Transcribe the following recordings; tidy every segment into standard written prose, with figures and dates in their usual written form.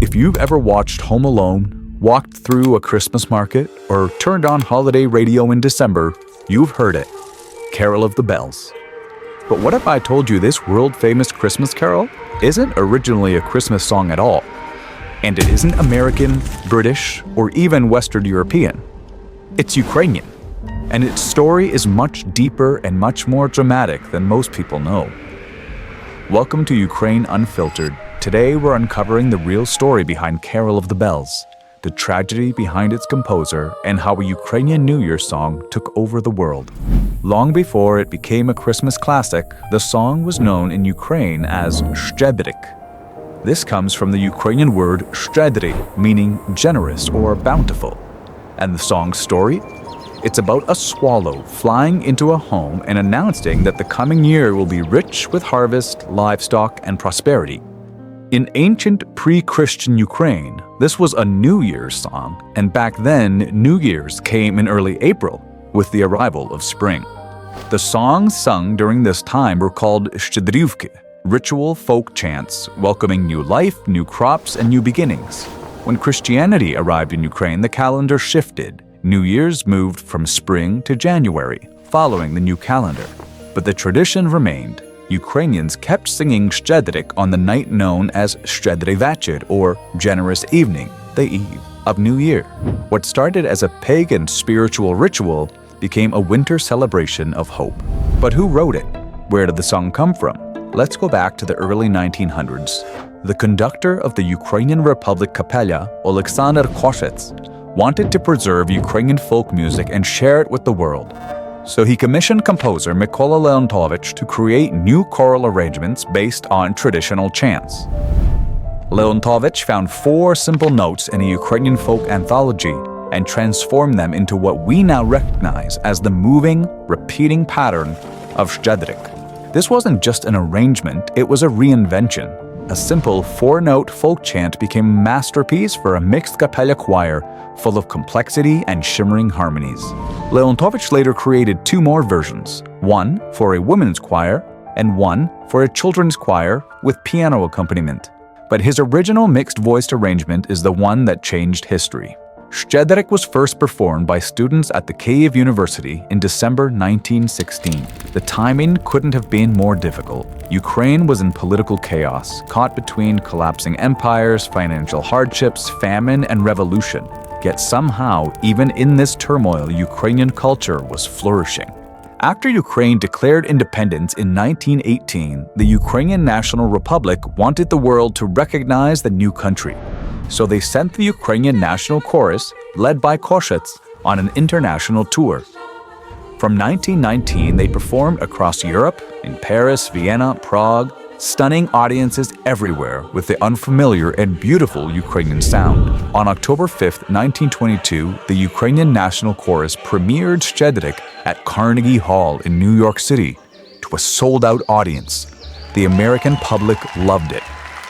If you've ever watched Home Alone, walked through a Christmas market, or turned on holiday radio in December, you've heard it. Carol of the Bells. But what if I told you this world-famous Christmas carol isn't originally a Christmas song at all? And it isn't American, British, or even Western European. It's Ukrainian. And its story is much deeper and much more dramatic than most people know. Welcome to Ukraine Unfiltered. Today we're uncovering the real story behind Carol of the Bells, the tragedy behind its composer, and how a Ukrainian New Year song took over the world. Long before it became a Christmas classic, the song was known in Ukraine as Shchedryk. This comes from the Ukrainian word Shchedryk, meaning generous or bountiful. And the song's story? It's about a swallow flying into a home and announcing that the coming year will be rich with harvest, livestock, and prosperity. In ancient pre-Christian Ukraine, this was a New Year's song, and back then, New Year's came in early April, with the arrival of spring. The songs sung during this time were called Shchedryk, ritual folk chants welcoming new life, new crops, and new beginnings. When Christianity arrived in Ukraine, the calendar shifted. New Year's moved from spring to January, following the new calendar. But the tradition remained. Ukrainians kept singing Shchedryk on the night known as Shchedry Večer, or Generous Evening, the eve of New Year. What started as a pagan spiritual ritual became a winter celebration of hope. But who wrote it? Where did the song come from? Let's go back to the early 1900s. The conductor of the Ukrainian Republic Kapella, Oleksandr Koshets, wanted to preserve Ukrainian folk music and share it with the world. So he commissioned composer Mykola Leontovych to create new choral arrangements based on traditional chants. Leontovych found 4 simple notes in a Ukrainian folk anthology and transformed them into what we now recognize as the moving, repeating pattern of Shchedryk. This wasn't just an arrangement, it was a reinvention. A simple 4-note folk chant became a masterpiece for a mixed capella choir full of complexity and shimmering harmonies. Leontovych later created 2 more versions, one for a women's choir and one for a children's choir with piano accompaniment. But his original mixed-voiced arrangement is the one that changed history. Shchedryk was first performed by students at the Kyiv University in December 1916. The timing couldn't have been more difficult. Ukraine was in political chaos, caught between collapsing empires, financial hardships, famine, and revolution. Yet somehow, even in this turmoil, Ukrainian culture was flourishing. After Ukraine declared independence in 1918, the Ukrainian National Republic wanted the world to recognize the new country. So they sent the Ukrainian National Chorus, led by Koshets, on an international tour. From 1919, they performed across Europe, in Paris, Vienna, Prague, stunning audiences everywhere with the unfamiliar and beautiful Ukrainian sound. On October 5, 1922, the Ukrainian National Chorus premiered Shchedryk at Carnegie Hall in New York City to a sold-out audience. The American public loved it.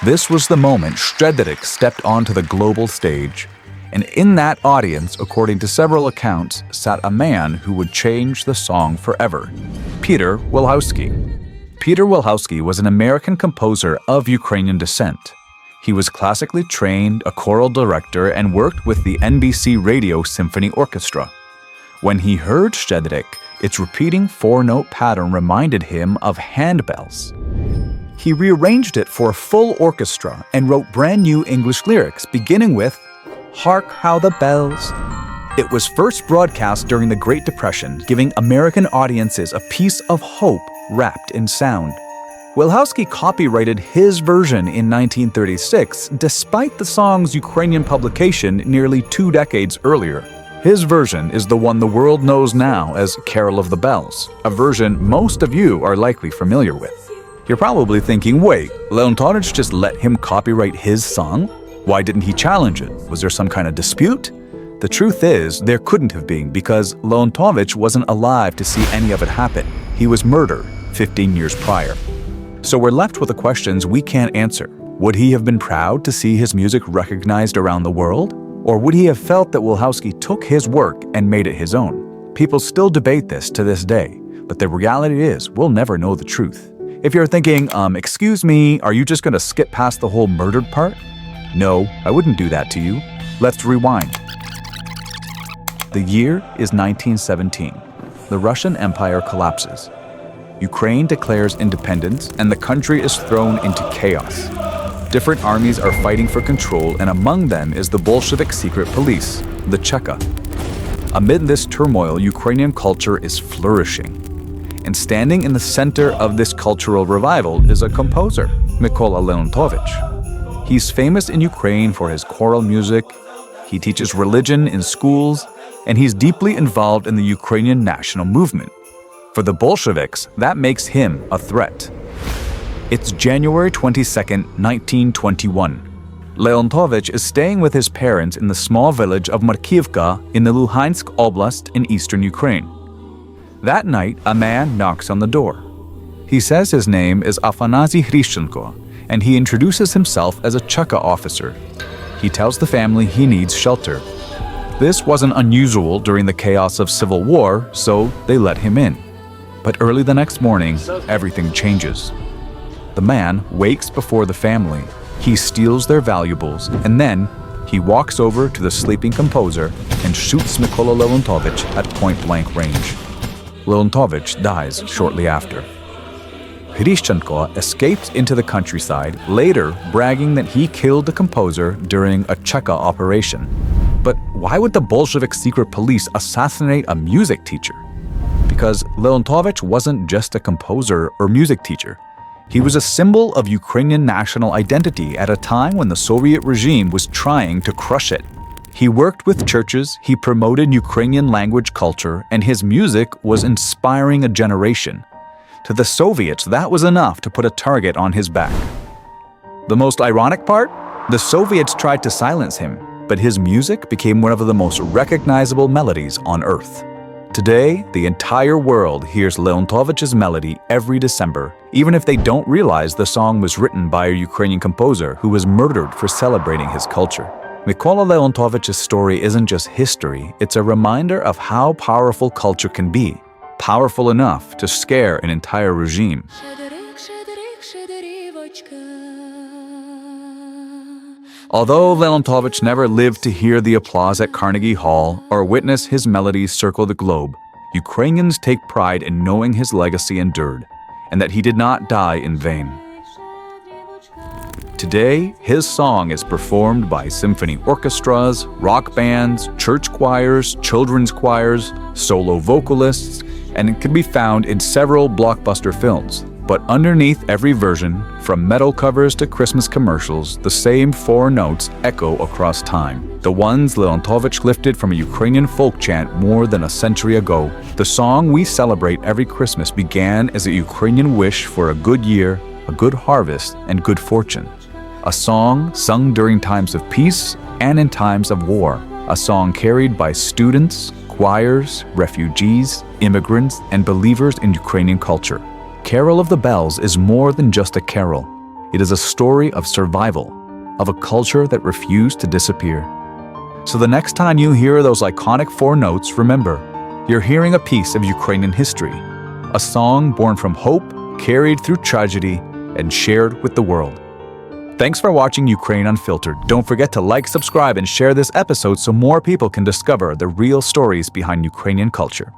This was the moment Shchedryk stepped onto the global stage. And in that audience, according to several accounts, sat a man who would change the song forever, Peter Wilhousky. Peter Wilhousky was an American composer of Ukrainian descent. He was classically trained, a choral director, and worked with the NBC Radio Symphony Orchestra. When he heard Shchedryk, its repeating 4-note pattern reminded him of handbells. He rearranged it for a full orchestra and wrote brand new English lyrics, beginning with, "Hark how the bells." It was first broadcast during the Great Depression, giving American audiences a piece of hope wrapped in sound. Wilhousky copyrighted his version in 1936, despite the song's Ukrainian publication nearly 2 decades earlier. His version is the one the world knows now as Carol of the Bells, a version most of you are likely familiar with. You're probably thinking, wait, Leontovych just let him copyright his song? Why didn't he challenge it? Was there some kind of dispute? The truth is, there couldn't have been because Leontovych wasn't alive to see any of it happen. He was murdered 15 years prior. So we're left with the questions we can't answer. Would he have been proud to see his music recognized around the world? Or would he have felt that Wilhousky took his work and made it his own? People still debate this to this day, but the reality is we'll never know the truth. If you're thinking, excuse me, are you just going to skip past the whole murdered part? No, I wouldn't do that to you. Let's rewind. The year is 1917. The Russian Empire collapses. Ukraine declares independence, and the country is thrown into chaos. Different armies are fighting for control, and among them is the Bolshevik secret police, the Cheka. Amid this turmoil, Ukrainian culture is flourishing. And standing in the center of this cultural revival is a composer, Mykola Leontovych. He's famous in Ukraine for his choral music, he teaches religion in schools, and he's deeply involved in the Ukrainian national movement. For the Bolsheviks, that makes him a threat. It's January 22, 1921. Leontovych is staying with his parents in the small village of Markivka in the Luhansk Oblast in eastern Ukraine. That night, a man knocks on the door. He says his name is Afanazy Hrishchenko, and he introduces himself as a Cheka officer. He tells the family he needs shelter. This wasn't unusual during the chaos of civil war, so they let him in. But early the next morning, everything changes. The man wakes before the family, he steals their valuables, and then he walks over to the sleeping composer and shoots Mykola Leontovych at point-blank range. Leontovych dies shortly after. Hrishchenko escapes into the countryside, later bragging that he killed the composer during a Cheka operation. But why would the Bolshevik secret police assassinate a music teacher? Because Leontovych wasn't just a composer or music teacher. He was a symbol of Ukrainian national identity at a time when the Soviet regime was trying to crush it. He worked with churches, he promoted Ukrainian language culture, and his music was inspiring a generation. To the Soviets, that was enough to put a target on his back. The most ironic part? The Soviets tried to silence him, but his music became one of the most recognizable melodies on Earth. Today, the entire world hears Leontovych's melody every December, even if they don't realize the song was written by a Ukrainian composer who was murdered for celebrating his culture. Mykola Leontovych's story isn't just history, it's a reminder of how powerful culture can be, powerful enough to scare an entire regime. Although Leontovych never lived to hear the applause at Carnegie Hall or witness his melodies circle the globe, Ukrainians take pride in knowing his legacy endured, and that he did not die in vain. Today, his song is performed by symphony orchestras, rock bands, church choirs, children's choirs, solo vocalists, and it can be found in several blockbuster films. But underneath every version, from metal covers to Christmas commercials, the same four notes echo across time. The ones Leontovych lifted from a Ukrainian folk chant more than a century ago. The song we celebrate every Christmas began as a Ukrainian wish for a good year, a good harvest, and good fortune. A song sung during times of peace and in times of war. A song carried by students, choirs, refugees, immigrants, and believers in Ukrainian culture. Carol of the Bells is more than just a carol. It is a story of survival, of a culture that refused to disappear. So the next time you hear those iconic four notes, remember, you're hearing a piece of Ukrainian history, a song born from hope, carried through tragedy, and shared with the world. Thanks for watching Ukraine Unfiltered. Don't forget to like, subscribe, and share this episode so more people can discover the real stories behind Ukrainian culture.